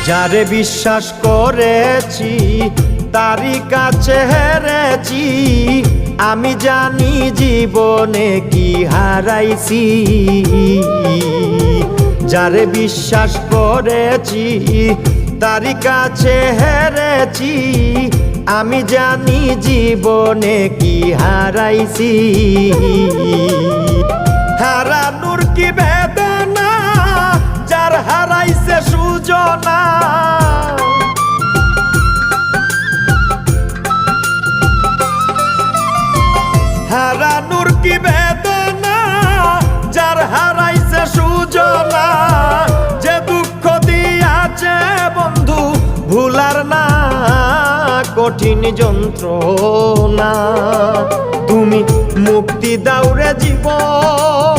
যারে বিশ্বাস করেছি তারই কাছে হেরেছি, আমি জানি জীবনে কি হারাইছি। যারে বিশ্বাস করেছি তারই কাছে হেরেছি, আমি জানি জীবনে কি হারাইছি। হারানোর কি বেদনা, যার হারাইছে সুজনা। হারানোর কি বেদনা, যার হারাইছে সুজনা। যে দুঃখ দিয়াছে বন্ধু ভুলার না কঠিন যন্ত্রণা। তুমি মুক্তি দাও রে জীবন,